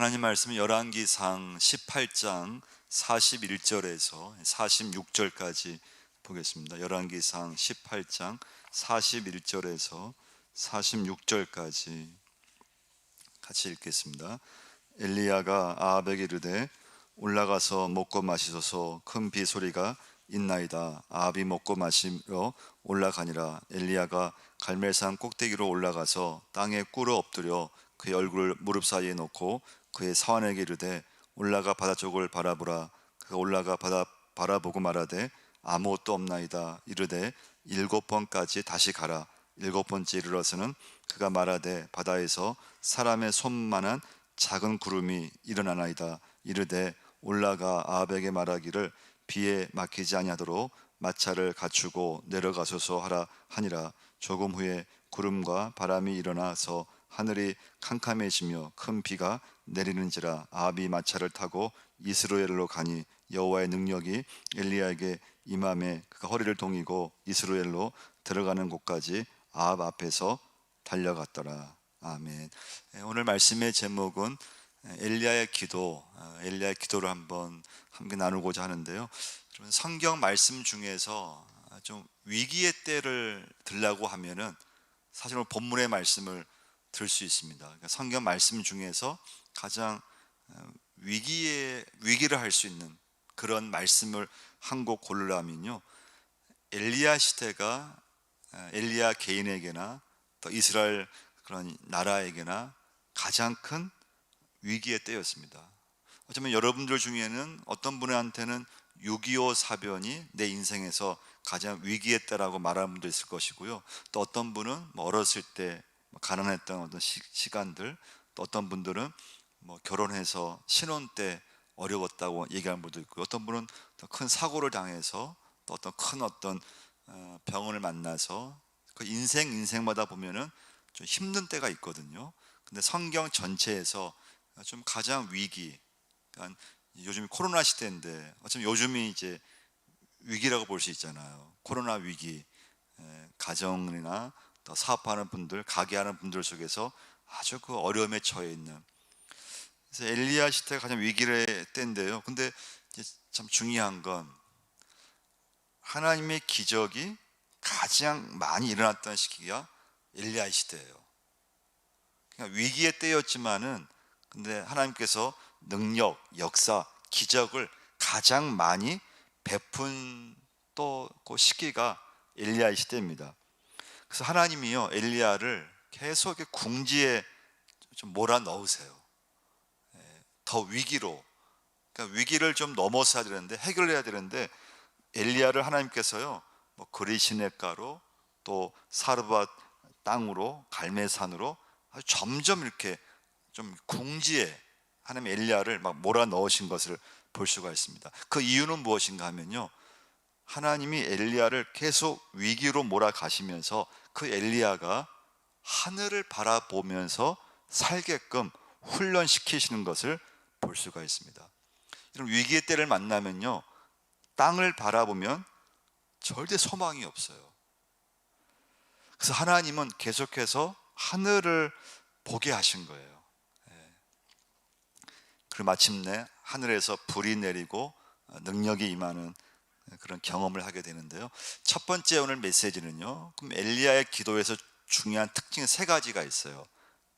하나님 말씀은 열왕기상 18장 41절에서 46절까지 보겠습니다. 열왕기상 18장 41절에서 46절까지 같이 읽겠습니다. 엘리야가 아합에게 이르되 올라가서 먹고 마시소서. 큰 비 소리가 있나이다. 아합이 먹고 마시러 올라가니라. 엘리야가 갈멜산 꼭대기로 올라가서 땅에 꿇어 엎드려 그의 얼굴을 무릎 사이에 놓고 그의 사환에게 이르되 올라가 바다 쪽을 바라보라. 그가 올라가 바다 바라보고 말하되 아무것도 없나이다. 이르되 7번까지 다시 가라. 7번째 이르러서는 그가 말하되 바다에서 사람의 손만한 작은 구름이 일어나나이다. 이르되 올라가 아합에게 말하기를 비에 막히지 아니하도록 마차를 갖추고 내려가소서 하라 하니라. 조금 후에 구름과 바람이 일어나서 하늘이 캄캄해지며 큰 비가 내리는지라. 아합이 마차를 타고 이스라엘로 가니 여호와의 능력이 엘리야에게 임함에 그가 허리를 동이고 이스라엘로 들어가는 곳까지 아합 앞에서 달려갔더라. 아멘. 오늘 말씀의 제목은 엘리야의 기도, 엘리야의 기도를 한번 함께 나누고자 하는데요. 성경 말씀 중에서 좀 위기의 때를 들라고 하면은 사실 오늘 본문의 말씀을 들 수 있습니다. 그러니까 성경 말씀 중에서 가장 위기를 할 수 있는 그런 말씀을 한 곡 고르라면요, 엘리야 시대가 엘리야 개인에게나 또 이스라엘 그런 나라에게나 가장 큰 위기의 때였습니다. 어쩌면 여러분들 중에는 어떤 분한테는 6.25 사변이 내 인생에서 가장 위기의 때라고 말하는 분도 있을 것이고요, 또 어떤 분은 어렸을 때 가난했던 어떤 시간들, 또 어떤 분들은 결혼해서 신혼 때 어려웠다고 얘기하는 분도 있고, 어떤 분은 더 큰 사고를 당해서 또 어떤 병원을 만나서 그 인생마다 보면은 좀 힘든 때가 있거든요. 근데 성경 전체에서 좀 가장 그러니까 요즘이 코로나 시대인데 어쩌면 요즘이 이제 위기라고 볼 수 있잖아요. 코로나 위기, 가정이나 또 사업하는 분들, 가게하는 분들 속에서 아주 그 어려움에 처해 있는, 그래서 엘리야 시대가 가장 위기의 때인데요. 근데 이제 참 중요한 건 하나님의 기적이 가장 많이 일어났던 시기가 엘리야 시대예요. 그러니까 위기의 때였지만은 근데 하나님께서 능력, 역사, 기적을 가장 많이 베푼 또 그 시기가 엘리야 시대입니다. 그래서 하나님이요, 엘리야를 계속 궁지에 좀 몰아넣으세요. 더 위기로, 그러니까 위기를 좀 넘어서야 되는데, 해결해야 되는데, 엘리야를 하나님께서요 그리시네가로 또 사르밧 땅으로 갈멜산으로 아주 점점 이렇게 좀 궁지에 하나님 엘리야를 막 몰아넣으신 것을 볼 수가 있습니다. 그 이유는 무엇인가 하면요, 하나님이 엘리야를 계속 위기로 몰아가시면서 그 엘리야가 하늘을 바라보면서 살게끔 훈련시키시는 것을 볼 수가 있습니다. 이런 위기의 때를 만나면요, 땅을 바라보면 절대 소망이 없어요. 그래서 하나님은 계속해서 하늘을 보게 하신 거예요. 그리고 마침내 하늘에서 불이 내리고 능력이 임하는 그런 경험을 하게 되는데요. 첫 번째 오늘 메시지는요, 그럼 엘리야의 기도에서 중요한 특징 3가지가 있어요.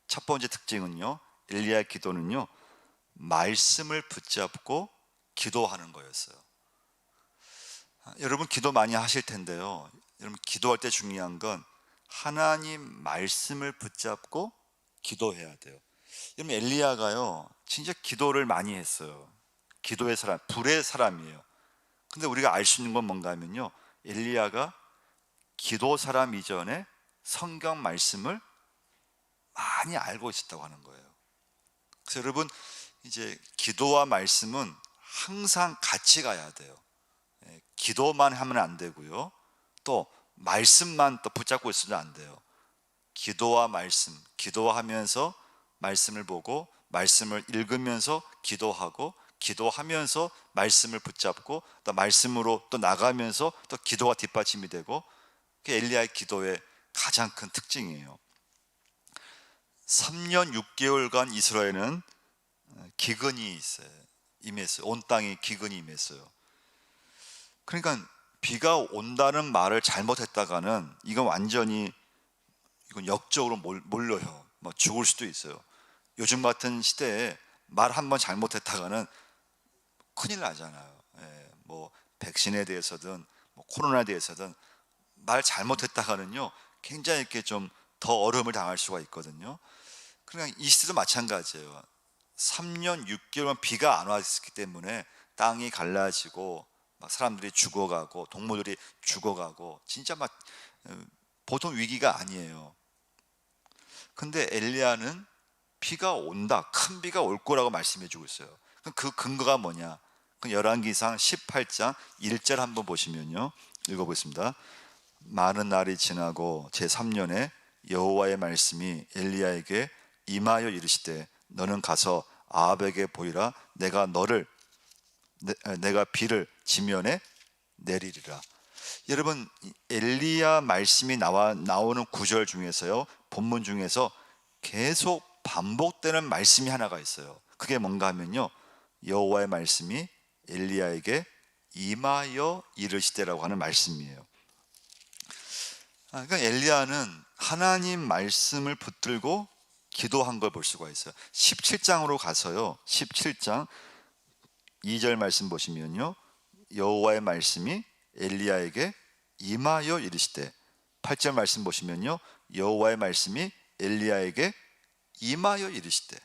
첫 번째 특징은요, 엘리야의 기도는요, 말씀을 붙잡고 기도하는 거였어요. 여러분 기도 많이 하실 텐데요, 여러분 기도할 때 중요한 건 하나님 말씀을 붙잡고 기도해야 돼요. 여러분 엘리야가요 진짜 기도를 많이 했어요. 기도의 사람, 불의 사람이에요. 근데 우리가 알 수 있는 건 뭔가 하면요, 엘리야가 기도 사람 이전에 성경 말씀을 많이 알고 있었다고 하는 거예요. 그래서 여러분 이제 기도와 말씀은 항상 같이 가야 돼요. 기도만 하면 안 되고요, 또 말씀만 또 붙잡고 있으면 안 돼요. 기도와 말씀, 기도하면서 말씀을 보고 말씀을 읽으면서 기도하고 기도하면서 말씀을 붙잡고 또 말씀으로 또 나가면서 또 기도가 뒷받침이 되고, 그게 엘리야의 기도의 가장 큰 특징이에요. 3년 6개월간 이스라엘은 기근이 있어요. 임했어요. 온 땅에 기근이 임했어요. 그러니까 비가 온다는 말을 잘못했다가는 이건 완전히 이건 역적으로 몰려요. 뭐 죽을 수도 있어요. 요즘 같은 시대에 말 한번 잘못했다가는 큰일 나잖아요. 뭐 백신에 대해서든 뭐 코로나에 대해서든 말 잘못했다가는요 굉장히 이렇게 좀 더 어려움을 당할 수가 있거든요. 그러니까 이 시대도 마찬가지예요. 3년 6개월만 비가 안 왔기 때문에 땅이 갈라지고 막 사람들이 죽어가고 동물들이 죽어가고 진짜 막 보통 위기가 아니에요. 근데 엘리야는 비가 온다, 큰 비가 올 거라고 말씀해 주고 있어요. 그 근거가 뭐냐? 그 열왕기상 18장 1절 한번 보시면요, 읽어보겠습니다. 많은 날이 지나고 제3년에 여호와의 말씀이 엘리야에게 임하여 이르시되 너는 가서 아합에게 보이라. 내가 비를 지면에 내리리라. 여러분, 엘리야 말씀이 나오는 구절 중에서요, 본문 중에서 계속 반복되는 말씀이 하나가 있어요. 그게 뭔가 하면요, 여호와의 말씀이 엘리야에게 임하여 이르시되라고 하는 말씀이에요. 그러니까 엘리야는 하나님 말씀을 붙들고 기도한 걸 볼 수가 있어요. 17장으로 가서요, 17장 2절 말씀 보시면요, 여호와의 말씀이 엘리야에게 임하여 이르시되, 8절 말씀 보시면요, 여호와의 말씀이 엘리야에게 임하여 이르시되.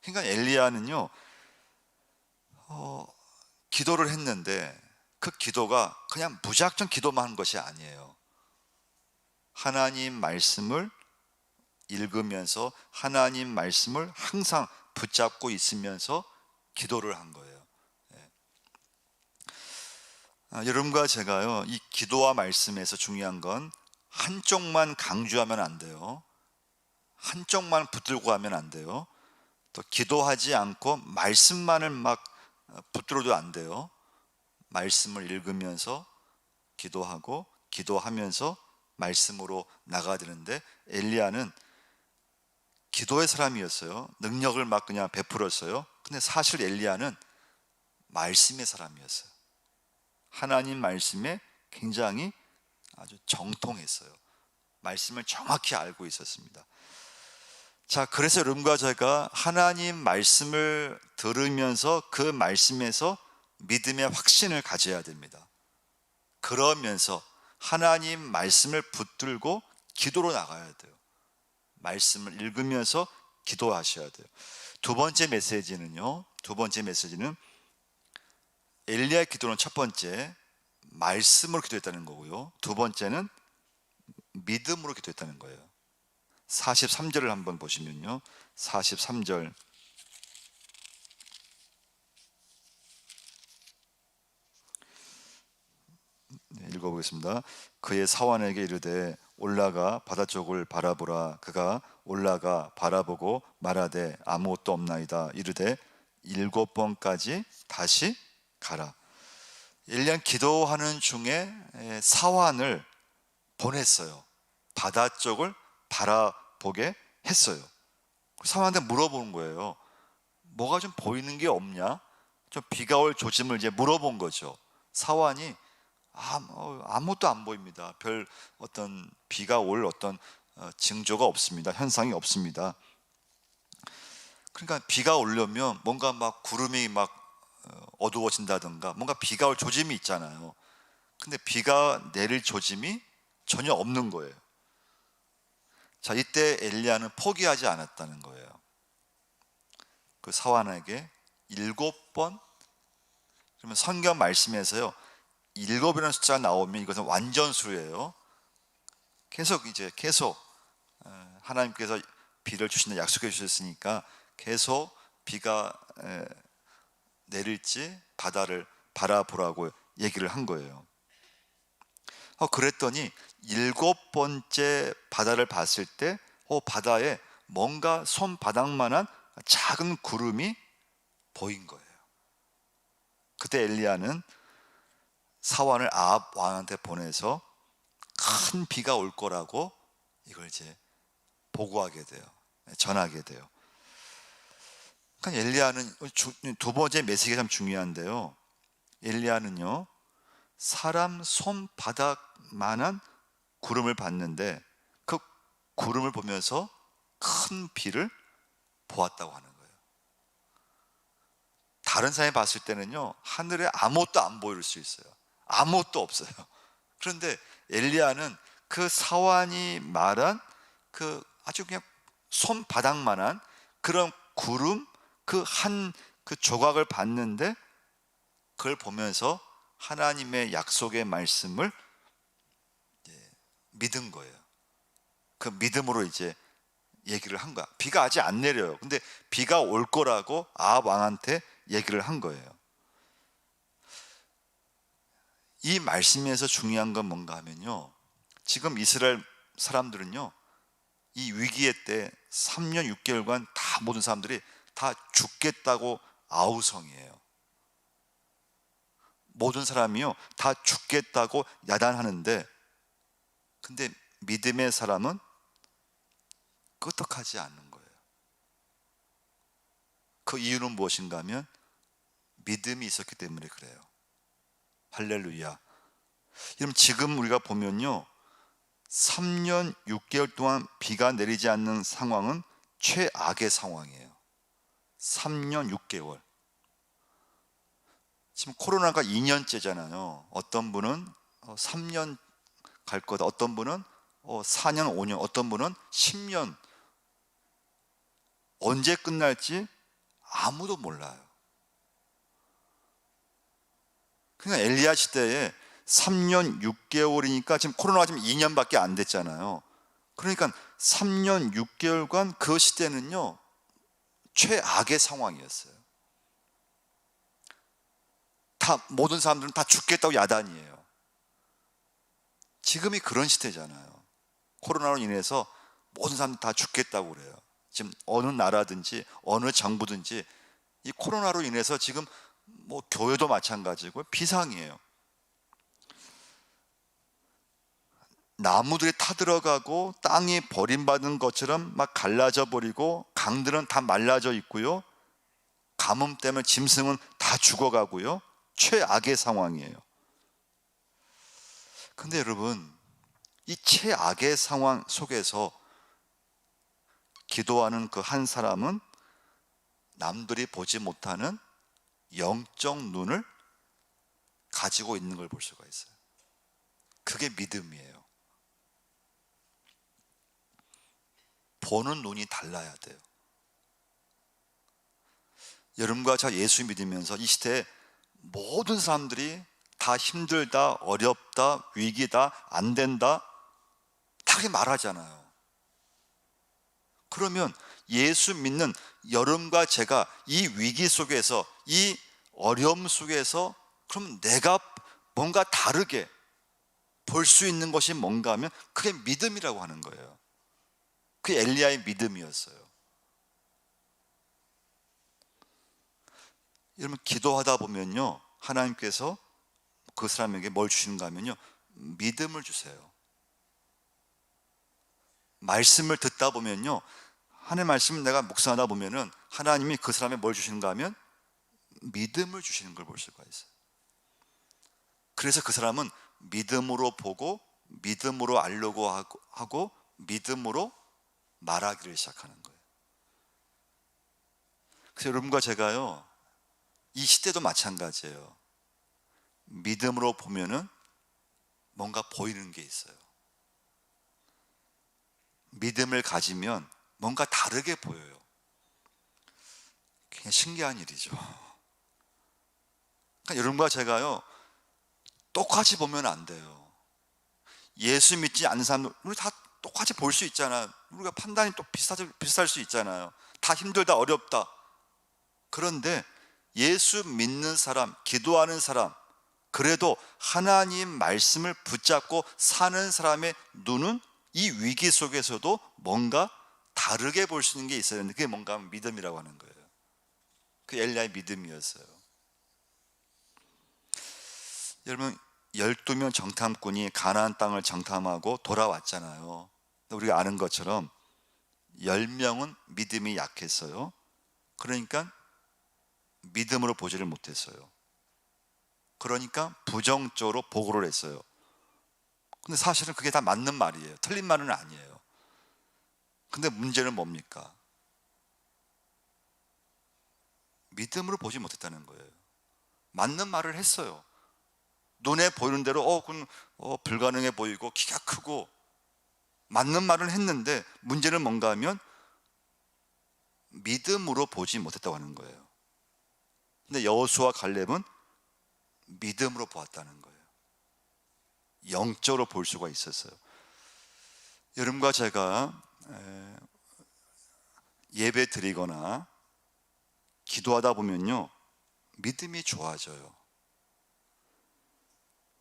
그러니까 엘리야는요 기도를 했는데 그 기도가 그냥 무작정 기도만 한 것이 아니에요. 하나님 말씀을 읽으면서 하나님 말씀을 항상 붙잡고 있으면서 기도를 한 거예요. 여러분과 제가요, 이 기도와 말씀에서 중요한 건 한쪽만 강조하면 안 돼요. 한쪽만 붙들고 하면 안 돼요. 또 기도하지 않고 말씀만을 막 붙들어도 안 돼요. 말씀을 읽으면서 기도하고 기도하면서 말씀으로 나가야 되는데, 엘리야는 기도의 사람이었어요. 능력을 막 그냥 베풀었어요. 근데 사실 엘리야는 말씀의 사람이었어요. 하나님 말씀에 굉장히 아주 정통했어요. 말씀을 정확히 알고 있었습니다. 자, 그래서 여러분과 제가 하나님 말씀을 들으면서 그 말씀에서 믿음의 확신을 가져야 됩니다. 그러면서 하나님 말씀을 붙들고 기도로 나가야 돼요. 말씀을 읽으면서 기도하셔야 돼요. 두 번째 메시지는 엘리야의 기도는 첫 번째 말씀으로 기도했다는 거고요, 두 번째는 믿음으로 기도했다는 거예요. 43절을 한번 보시면요, 43절 읽어보겠습니다. 그의 사환에게 이르되 올라가 바다 쪽을 바라보라. 그가 올라가 바라보고 말하되 아무것도 없나이다. 이르되 7번까지 다시 가라. 엘리야는 기도하는 중에 사환을 보냈어요. 바다 쪽을 바라보게 했어요. 사환한테 물어보는 거예요. 뭐가 좀 보이는 게 없냐? 좀 비가 올 조짐을 이제 물어본 거죠. 사환이 아무것도 안 보입니다. 별 어떤 비가 올 어떤 징조가 없습니다. 현상이 없습니다. 그러니까 비가 오려면 뭔가 막 구름이 막 어두워진다든가 뭔가 비가 올 조짐이 있잖아요. 근데 비가 내릴 조짐이 전혀 없는 거예요. 자, 이때 엘리야는 포기하지 않았다는 거예요. 그 사환에게 7번, 그러면 성경 말씀에서요 7이라는 숫자가 나오면 이것은 완전수예요. 계속 하나님께서 비를 주신다 약속해 주셨으니까 계속 비가 내릴지 바다를 바라보라고 얘기를 한 거예요. 그랬더니 7번째 바다를 봤을 때 바다에 뭔가 손바닥만한 작은 구름이 보인 거예요. 그때 엘리야는 사환을 아합 왕한테 보내서 큰 비가 올 거라고 이걸 이제 보고하게 돼요. 전하게 돼요. 그러니까 엘리야는 두 번째 메시지가 참 중요한데요. 엘리야는요, 사람 손바닥만한 구름을 봤는데 그 구름을 보면서 큰 비를 보았다고 하는 거예요. 다른 사람이 봤을 때는요, 하늘에 아무것도 안 보일 수 있어요. 아무것도 없어요. 그런데 엘리야는 그 사환이 말한 그 아주 그냥 손바닥만한 그런 구름 그 조각을 봤는데 그걸 보면서 하나님의 약속의 말씀을 믿은 거예요. 그 믿음으로 이제 얘기를 한 거야. 비가 아직 안 내려요. 근데 비가 올 거라고 아합 왕한테 얘기를 한 거예요. 이 말씀에서 중요한 건 뭔가 하면요, 지금 이스라엘 사람들은요, 이 위기의 때 3년 6개월간 다 모든 사람들이 다 죽겠다고 아우성이에요. 모든 사람이요 다 죽겠다고 야단하는데, 근데 믿음의 사람은 끄떡하지 않는 거예요. 그 이유는 무엇인가 하면 믿음이 있었기 때문에 그래요. 할렐루야. 여러분, 지금 우리가 보면요, 3년 6개월 동안 비가 내리지 않는 상황은 최악의 상황이에요. 3년 6개월. 지금 코로나가 2년째잖아요. 어떤 분은 3년 갈 거다, 어떤 분은 4년 5년, 어떤 분은 10년. 언제 끝날지 아무도 몰라요. 그러니까 엘리야 시대에 3년 6개월이니까 지금 코로나가 지금 2년밖에 안 됐잖아요. 그러니까 3년 6개월간 그 시대는요, 최악의 상황이었어요. 다 모든 사람들은 다 죽겠다고 야단이에요. 지금이 그런 시대잖아요. 코로나로 인해서 모든 사람들 다 죽겠다고 그래요. 지금 어느 나라든지 어느 정부든지 이 코로나로 인해서 지금 뭐 교회도 마찬가지고 비상이에요. 나무들이 타들어가고 땅이 버림받은 것처럼 막 갈라져 버리고 강들은 다 말라져 있고요, 가뭄 때문에 짐승은 다 죽어가고요. 최악의 상황이에요. 근데 여러분, 이 최악의 상황 속에서 기도하는 그 한 사람은 남들이 보지 못하는 영적 눈을 가지고 있는 걸 볼 수가 있어요. 그게 믿음이에요. 보는 눈이 달라야 돼요. 여러분과 저 예수 믿으면서 이 시대에 모든 사람들이 다 힘들다, 어렵다, 위기다, 안 된다 다 그렇게 말하잖아요. 그러면 예수 믿는 여러분과 제가 이 위기 속에서, 이 어려움 속에서 그럼 내가 뭔가 다르게 볼 수 있는 것이 뭔가 하면 그게 믿음이라고 하는 거예요. 그게 엘리야의 믿음이었어요. 여러분, 기도하다 보면요, 하나님께서 그 사람에게 뭘 주시는가 하면요, 믿음을 주세요. 말씀을 듣다 보면요, 하나님의 말씀을 내가 묵상하다 보면은 하나님이 그 사람에 뭘 주시는가 하면 믿음을 주시는 걸 볼 수가 있어요. 그래서 그 사람은 믿음으로 보고 믿음으로 알려고 하고 믿음으로 말하기를 시작하는 거예요. 그래서 여러분과 제가요, 이 시대도 마찬가지예요. 믿음으로 보면은 뭔가 보이는 게 있어요. 믿음을 가지면 뭔가 다르게 보여요. 그냥 신기한 일이죠. 그러니까 여러분과 제가요, 똑같이 보면 안 돼요. 예수 믿지 않는 사람들, 우리 다 똑같이 볼 수 있잖아요. 우리가 판단이 또 비슷할 수 있잖아요. 다 힘들다, 어렵다. 그런데 예수 믿는 사람, 기도하는 사람, 그래도 하나님 말씀을 붙잡고 사는 사람의 눈은 이 위기 속에서도 뭔가 다르게 볼 수 있는 게 있어야 되는데, 그게 뭔가 하면 믿음이라고 하는 거예요. 그 엘리야의 믿음이었어요. 여러분, 12명 정탐꾼이 가나안 땅을 정탐하고 돌아왔잖아요. 우리가 아는 것처럼 10명은 믿음이 약했어요. 그러니까 믿음으로 보지를 못했어요. 그러니까 부정적으로 보고를 했어요. 근데 사실은 그게 다 맞는 말이에요. 틀린 말은 아니에요. 근데 문제는 뭡니까? 믿음으로 보지 못했다는 거예요. 맞는 말을 했어요. 눈에 보이는 대로 그건 불가능해 보이고 키가 크고 맞는 말을 했는데, 문제는 뭔가 하면 믿음으로 보지 못했다고 하는 거예요. 근데 여호수아와 갈렙은 믿음으로 보았다는 거예요. 영적으로 볼 수가 있었어요. 여러분과 제가 예배 드리거나 기도하다 보면요, 믿음이 좋아져요.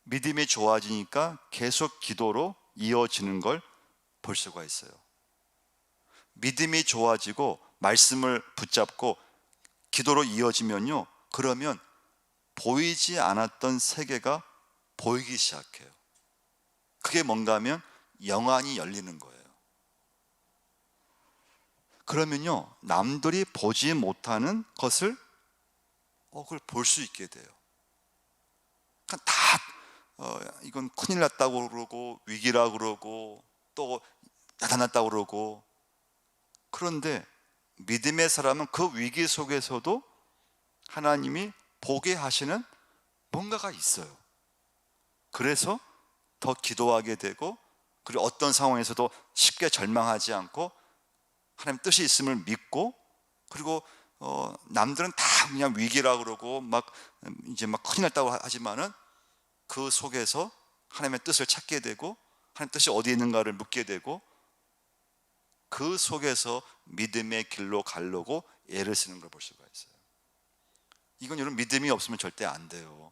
믿음이 좋아지니까 계속 기도로 이어지는 걸 볼 수가 있어요. 믿음이 좋아지고 말씀을 붙잡고 기도로 이어지면요, 그러면 보이지 않았던 세계가 보이기 시작해요. 그게 뭔가 하면 영안이 열리는 거예요. 그러면요, 남들이 보지 못하는 것을 그걸 볼 수 있게 돼요. 그러니까 다 이건 큰일 났다고 그러고 위기라고 그러고 또 나타났다고 그러고, 그런데 믿음의 사람은 그 위기 속에서도 하나님이 보게 하시는 뭔가가 있어요. 그래서 더 기도하게 되고, 그리고 어떤 상황에서도 쉽게 절망하지 않고 하나님 뜻이 있음을 믿고, 그리고 남들은 다 그냥 위기라고 그러고 이제 큰일 났다고 하지만은 그 속에서 하나님의 뜻을 찾게 되고, 하나님 뜻이 어디에 있는가를 묻게 되고, 그 속에서 믿음의 길로 가려고 애를 쓰는 걸 볼 수가 있어요. 이건 여러분, 믿음이 없으면 절대 안 돼요.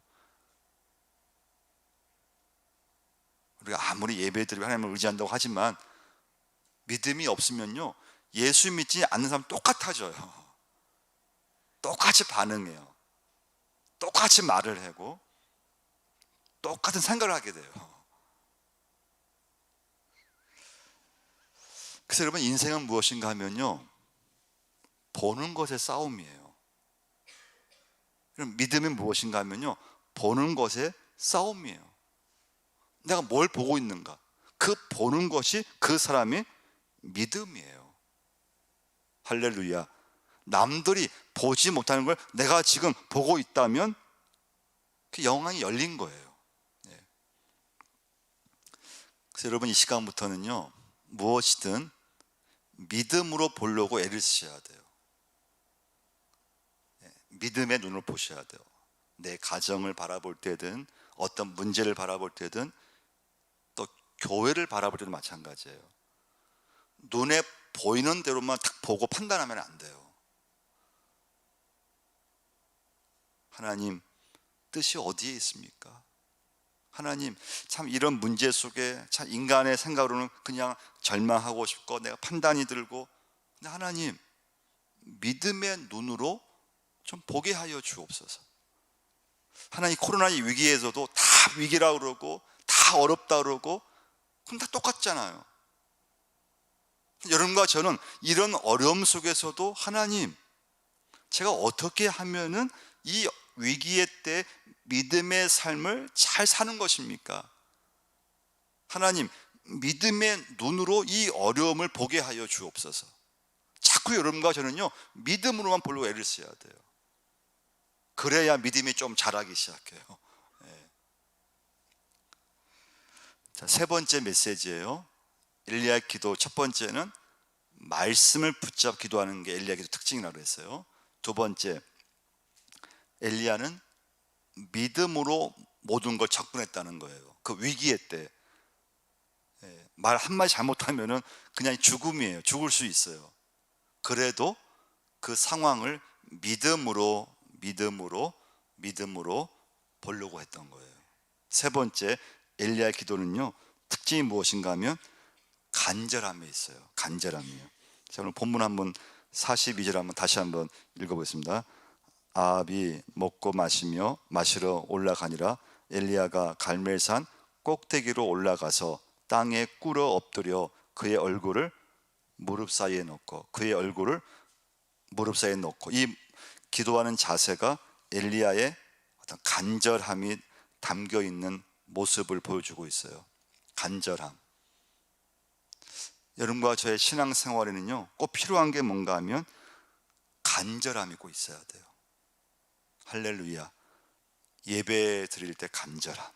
우리가 아무리 예배드리고 하나님을 의지한다고 하지만 믿음이 없으면요, 예수 믿지 않는 사람 똑같아져요. 똑같이 반응해요. 똑같이 말을 하고 똑같은 생각을 하게 돼요. 그래서 여러분, 인생은 무엇인가 하면요, 보는 것의 싸움이에요. 그럼 믿음이 무엇인가 하면요, 보는 것의 싸움이에요. 내가 뭘 보고 있는가, 그 보는 것이 그 사람의 믿음이에요. 할렐루야. 남들이 보지 못하는 걸 내가 지금 보고 있다면 그 영안이 열린 거예요. 그래서 여러분, 이 시간부터는요, 무엇이든 믿음으로 보려고 애를 쓰셔야 돼요. 믿음의 눈을 보셔야 돼요. 내 가정을 바라볼 때든 어떤 문제를 바라볼 때든 또 교회를 바라볼 때도 마찬가지예요. 눈에 보이는 대로만 딱 보고 판단하면 안 돼요. 하나님 뜻이 어디에 있습니까? 하나님, 참 이런 문제 속에 참 인간의 생각으로는 그냥 절망하고 싶고 내가 판단이 들고, 근데 하나님, 믿음의 눈으로 좀 보게 하여 주옵소서. 하나님, 코로나 위기에서도 다 위기라고 그러고 다 어렵다 그러고, 그럼 다 똑같잖아요. 여러분과 저는 이런 어려움 속에서도 하나님, 제가 어떻게 하면은 이 위기의 때 믿음의 삶을 잘 사는 것입니까? 하나님, 믿음의 눈으로 이 어려움을 보게 하여 주옵소서. 자꾸 여러분과 저는요, 믿음으로만 보려고 애를 써야 돼요. 그래야 믿음이 좀 자라기 시작해요. 자, 세 번째 메시지예요. 엘리야 기도. 첫 번째는 말씀을 붙잡 기도하는 게 엘리야 기도 특징이라고 했어요. 두 번째, 엘리야는 믿음으로 모든 걸 접근했다는 거예요. 그 위기의 때 말 한마디 잘못하면은 그냥 죽음이에요. 죽을 수 있어요. 그래도 그 상황을 믿음으로 보려고 했던 거예요. 세 번째, 엘리야의 기도는요, 특징이 무엇인가 하면 간절함에 있어요. 간절함이에요. 자, 오늘 본문 한번 42절 한번 다시 한번 읽어보겠습니다. 아합이 먹고 마시러 올라가니라. 엘리야가 갈멜산 꼭대기로 올라가서 땅에 꿇어 엎드려 그의 얼굴을 무릎 사이에 넣고 그의 얼굴을 무릎 사이에 놓고, 이 기도하는 자세가 엘리야의 어떤 간절함이 담겨 있는 모습을 보여주고 있어요. 간절함. 여러분과 저의 신앙생활에는요, 꼭 필요한 게 뭔가 하면 간절함이 꼭 있어야 돼요. 할렐루야. 예배 드릴 때 간절함,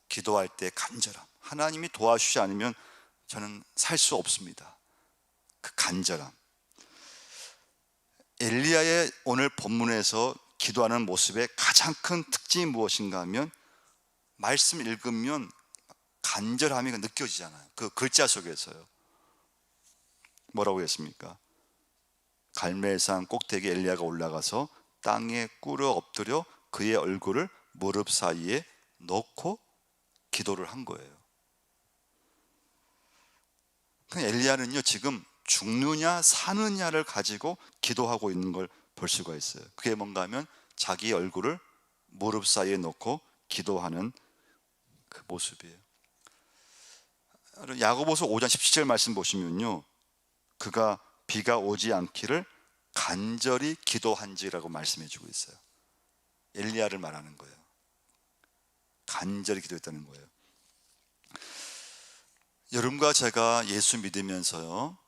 기도할 때 간절함. 하나님이 도와주지 않으면 저는 살 수 없습니다. 그 간절함. 엘리야의 오늘 본문에서 기도하는 모습의 가장 큰 특징이 무엇인가 하면, 말씀 읽으면 간절함이 느껴지잖아요. 그 글자 속에서요. 뭐라고 했습니까? 갈멜산 꼭대기 엘리야가 올라가서 땅에 꿇어 엎드려 그의 얼굴을 무릎 사이에 넣고 기도를 한 거예요. 엘리야는요, 지금 죽느냐 사느냐를 가지고 기도하고 있는 걸 볼 수가 있어요. 그게 뭔가 하면 자기 얼굴을 무릎 사이에 놓고 기도하는 그 모습이에요. 야고보서 5장 17절 말씀 보시면요, 그가 비가 오지 않기를 간절히 기도한지라고 말씀해 주고 있어요. 엘리야를 말하는 거예요. 간절히 기도했다는 거예요. 여러분과 제가 예수 믿으면서요,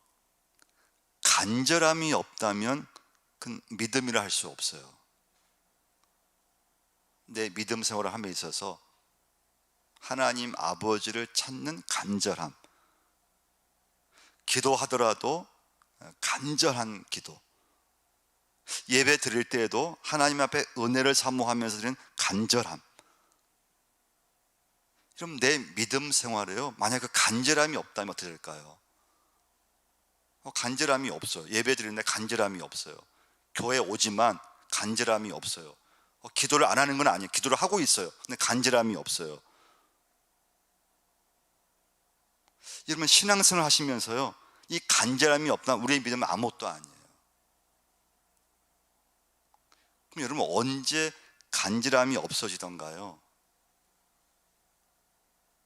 간절함이 없다면 그 믿음이라 할 수 없어요. 내 믿음 생활을 함에 있어서 하나님 아버지를 찾는 간절함, 기도하더라도 간절한 기도, 예배 드릴 때에도 하나님 앞에 은혜를 사모하면서 드리는 간절함. 그럼 내 믿음 생활에요, 만약 그 간절함이 없다면 어떻게 될까요? 간절함이 없어요. 예배 드리는데 간절함이 없어요. 교회 오지만 간절함이 없어요. 기도를 안 하는 건 아니에요. 기도를 하고 있어요. 근데 간절함이 없어요. 여러분, 신앙생활 하시면서요, 이 간절함이 없다면 우리의 믿음은 아무것도 아니에요. 그럼 여러분, 언제 간절함이 없어지던가요?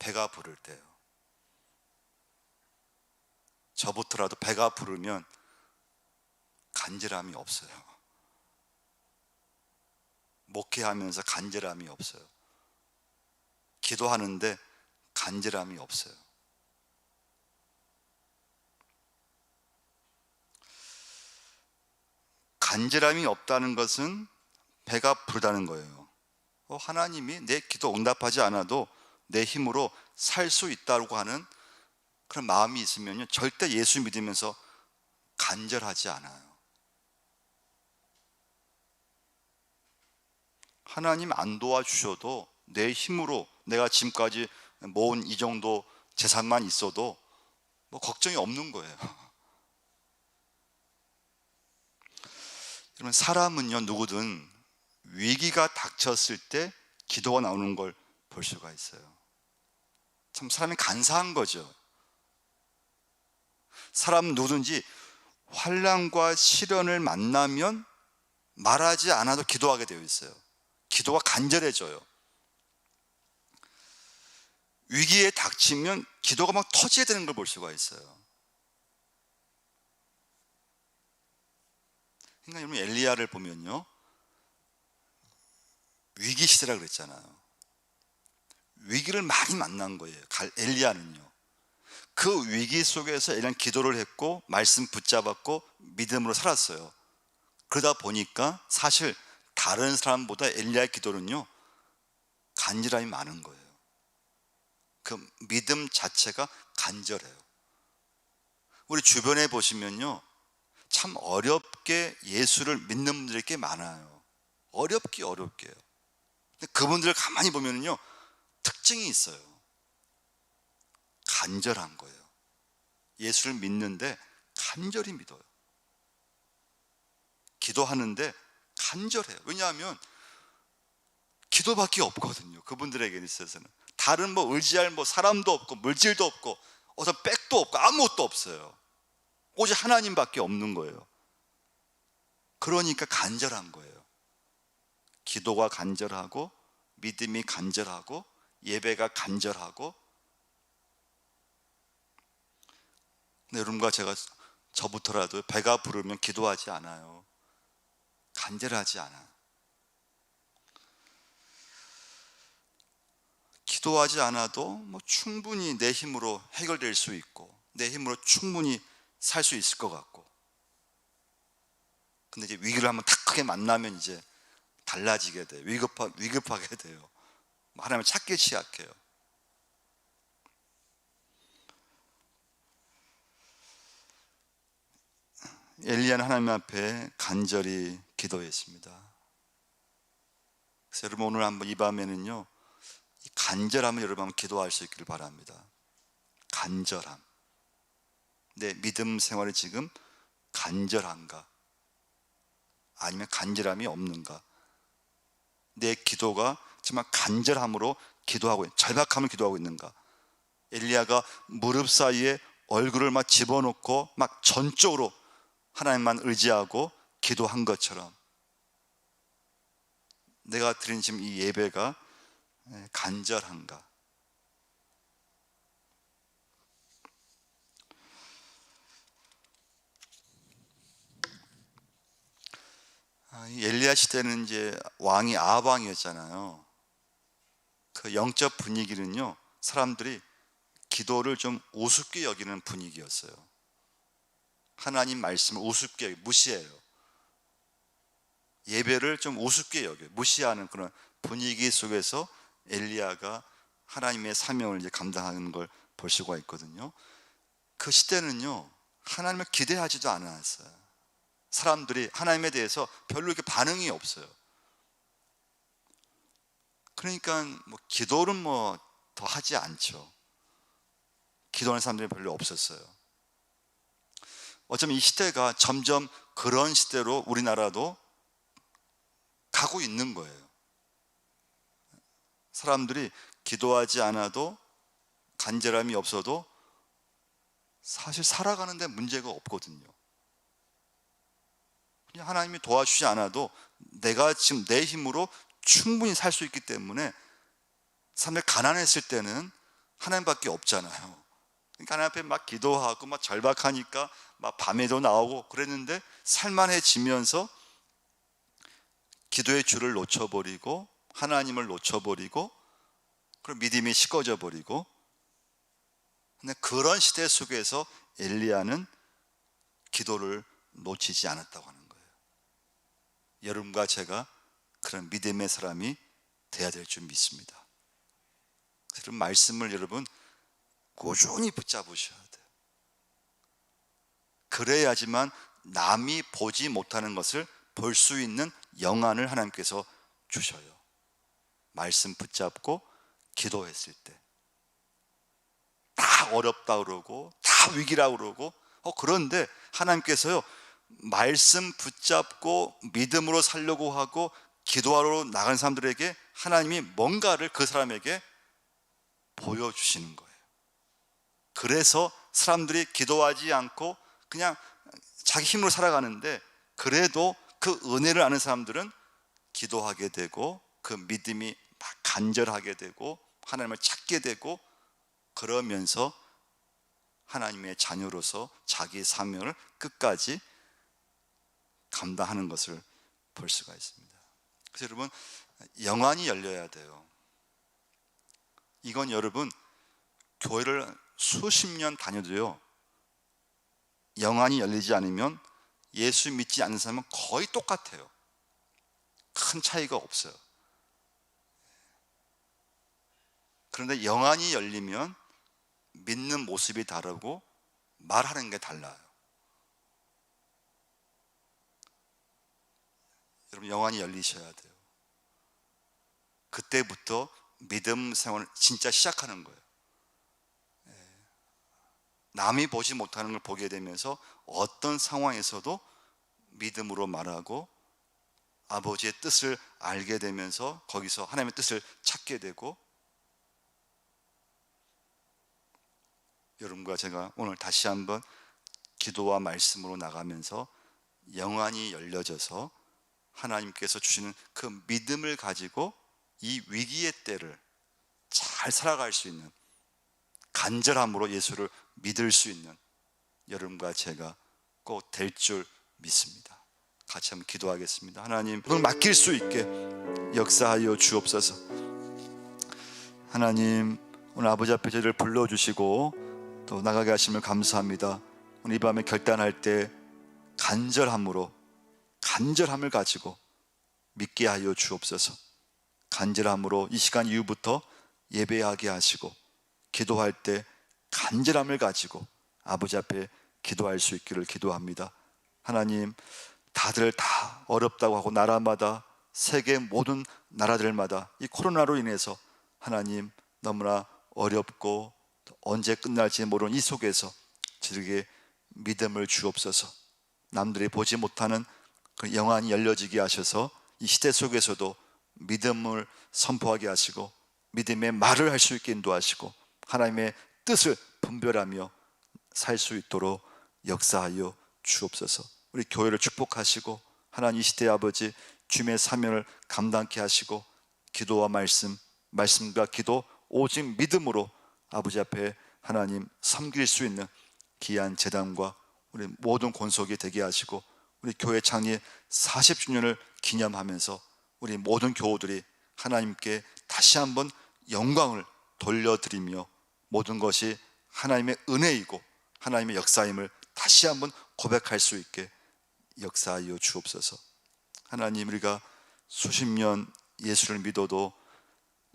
배가 부를 때요. 저부터라도 배가 부르면 간절함이 없어요. 목회하면서 간절함이 없어요. 기도하는데 간절함이 없어요. 간절함이 없다는 것은 배가 부르다는 거예요. 하나님이 내 기도 응답하지 않아도 내 힘으로 살 수 있다고 하는 그런 마음이 있으면요, 절대 예수 믿으면서 간절하지 않아요. 하나님 안 도와주셔도 내 힘으로 내가 지금까지 모은 이 정도 재산만 있어도 뭐 걱정이 없는 거예요. 여러분, 사람은요, 누구든 위기가 닥쳤을 때 기도가 나오는 걸 볼 수가 있어요. 참 사람이 간사한 거죠. 사람 누구든지 환난과 시련을 만나면 말하지 않아도 기도하게 되어 있어요. 기도가 간절해져요. 위기에 닥치면 기도가 막 터지게 되는 걸 볼 수가 있어요. 그러니까 여러분, 엘리야를 보면요, 위기 시대라 그랬잖아요. 위기를 많이 만난 거예요. 엘리야는요. 그 위기 속에서 엘리야는 기도를 했고 말씀 붙잡았고 믿음으로 살았어요. 그러다 보니까 사실 다른 사람보다 엘리야의 기도는요, 간절함이 많은 거예요. 그 믿음 자체가 간절해요. 우리 주변에 보시면요, 참 어렵게 예수를 믿는 분들이 꽤 많아요. 어렵게요. 근데 그분들을 가만히 보면요, 특징이 있어요. 간절한 거예요. 예수를 믿는데 간절히 믿어요. 기도하는데 간절해요. 왜냐하면 기도밖에 없거든요. 그분들에게 있어서는 다른 의지할 사람도 없고 물질도 없고 어떤 백도 없고 아무것도 없어요. 오직 하나님밖에 없는 거예요. 그러니까 간절한 거예요. 기도가 간절하고 믿음이 간절하고 예배가 간절하고. 근데 여러분과 제가 저부터라도 배가 부르면 기도하지 않아요. 간절하지 않아. 기도하지 않아도 뭐 충분히 내 힘으로 해결될 수 있고 내 힘으로 충분히 살 수 있을 것 같고, 근데 이제 위기를 한번 탁 크게 만나면 이제 달라지게 돼요. 위급하게 돼요. 하나님을 찾기 시작해요. 엘리야는 하나님 앞에 간절히 기도했습니다. 그래서 여러분 오늘 한번 이 밤에는요, 이 간절함을 여러분 한번 기도할 수 있기를 바랍니다. 간절함. 내 믿음 생활이 지금 간절한가? 아니면 간절함이 없는가? 내 기도가 정말 간절함으로 기도하고 절박함을 기도하고 있는가? 엘리야가 무릎 사이에 얼굴을 막 집어넣고 막 전적으로 하나님만 의지하고 기도한 것처럼 내가 드린 지금 이 예배가 간절한가? 이 엘리야 시대는 이제 왕이 아합 왕이었잖아요. 그 영적 분위기는요, 사람들이 기도를 좀 우습게 여기는 분위기였어요. 하나님 말씀을 우습게 여기, 무시해요. 예배를 좀 우습게 여겨 무시하는 그런 분위기 속에서 엘리야가 하나님의 사명을 이제 감당하는 걸 볼 수가 있거든요. 그 시대는요, 하나님을 기대하지도 않았어요. 사람들이 하나님에 대해서 별로 이렇게 반응이 없어요. 그러니까 뭐 기도는 뭐 더 하지 않죠. 기도하는 사람들이 별로 없었어요. 어쩌면 이 시대가 점점 그런 시대로 우리나라도 가고 있는 거예요. 사람들이 기도하지 않아도 간절함이 없어도 사실 살아가는데 문제가 없거든요. 그냥 하나님이 도와주지 않아도 내가 지금 내 힘으로 충분히 살 수 있기 때문에, 사람들이 가난했을 때는 하나님밖에 없잖아요. 그러니까 하나님 앞에 막 기도하고 막 절박하니까 막 밤에도 나오고 그랬는데, 살만해지면서 기도의 줄을 놓쳐버리고 하나님을 놓쳐버리고 그리고 믿음이 식어져 버리고, 근데 그런 시대 속에서 엘리야는 기도를 놓치지 않았다고 하는 거예요. 여러분과 제가 그런 믿음의 사람이 돼야 될 줄 믿습니다. 그런 말씀을 여러분 꾸준히 붙잡으셔야 돼요. 그래야지만 남이 보지 못하는 것을 볼 수 있는 영안을 하나님께서 주셔요. 말씀 붙잡고 기도했을 때 다 어렵다 그러고 다 위기라고 그러고 그런데 하나님께서요, 말씀 붙잡고 믿음으로 살려고 하고 기도하러 나간 사람들에게 하나님이 뭔가를 그 사람에게 보여주시는 거예요. 그래서 사람들이 기도하지 않고 그냥 자기 힘으로 살아가는데, 그래도 그 은혜를 아는 사람들은 기도하게 되고 그 믿음이 막 간절하게 되고 하나님을 찾게 되고, 그러면서 하나님의 자녀로서 자기 사명을 끝까지 감당하는 것을 볼 수가 있습니다. 그래서 여러분, 영안이 열려야 돼요. 이건 여러분 교회를 수십 년 다녀도요, 영안이 열리지 않으면 예수 믿지 않는 사람은 거의 똑같아요. 큰 차이가 없어요. 그런데 영안이 열리면 믿는 모습이 다르고 말하는 게 달라요. 여러분, 영안이 열리셔야 돼요. 그때부터 믿음 생활을 진짜 시작하는 거예요. 남이 보지 못하는 걸 보게 되면서 어떤 상황에서도 믿음으로 말하고 아버지의 뜻을 알게 되면서 거기서 하나님의 뜻을 찾게 되고, 여러분과 제가 오늘 다시 한번 기도와 말씀으로 나가면서 영안이 열려져서 하나님께서 주시는 그 믿음을 가지고 이 위기의 때를 잘 살아갈 수 있는, 간절함으로 예수를 믿을 수 있는 여러분과 제가 꼭 될 줄 믿습니다. 같이 한번 기도하겠습니다. 하나님, 그걸 맡길 수 있게 역사하여 주옵소서. 하나님, 오늘 아버지 앞에 저희를 불러주시고 또 나가게 하시면 감사합니다. 오늘 이 밤에 결단할 때 간절함을 가지고 믿게 하여 주옵소서. 간절함으로 이 시간 이후부터 예배하게 하시고 기도할 때 간절함을 가지고 아버지 앞에 기도할 수 있기를 기도합니다. 하나님, 다들 다 어렵다고 하고 나라마다 세계 모든 나라들마다 이 코로나로 인해서 하나님 너무나 어렵고 언제 끝날지 모르는 이 속에서 저에게 믿음을 주옵소서. 남들이 보지 못하는 그 영안이 열려지게 하셔서 이 시대 속에서도 믿음을 선포하게 하시고 믿음의 말을 할 수 있게 인도하시고 하나님의 뜻을 분별하며 살 수 있도록 역사하여 주옵소서. 우리 교회를 축복하시고 하나님 이 시대의 아버지 주님의 사명을 감당케 하시고 기도와 말씀과 기도 오직 믿음으로 아버지 앞에 하나님 섬길 수 있는 귀한 제단과 우리 모든 권속이 되게 하시고 우리 교회 창립 40주년을 기념하면서 우리 모든 교우들이 하나님께 다시 한번 영광을 돌려드리며 모든 것이 하나님의 은혜이고 하나님의 역사임을 다시 한번 고백할 수 있게 역사하여 주옵소서. 하나님, 우리가 수십 년 예수를 믿어도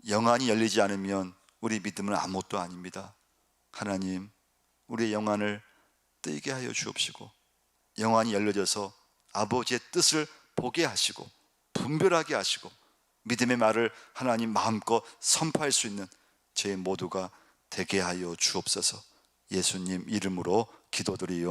영안이 열리지 않으면 우리 믿음은 아무것도 아닙니다. 하나님, 우리의 영안을 뜨게 하여 주옵시고 영안이 열려져서 아버지의 뜻을 보게 하시고 분별하게 하시고 믿음의 말을 하나님 마음껏 선포할 수 있는 저희 모두가 되게 하여 주옵소서. 예수님 이름으로 기도드리요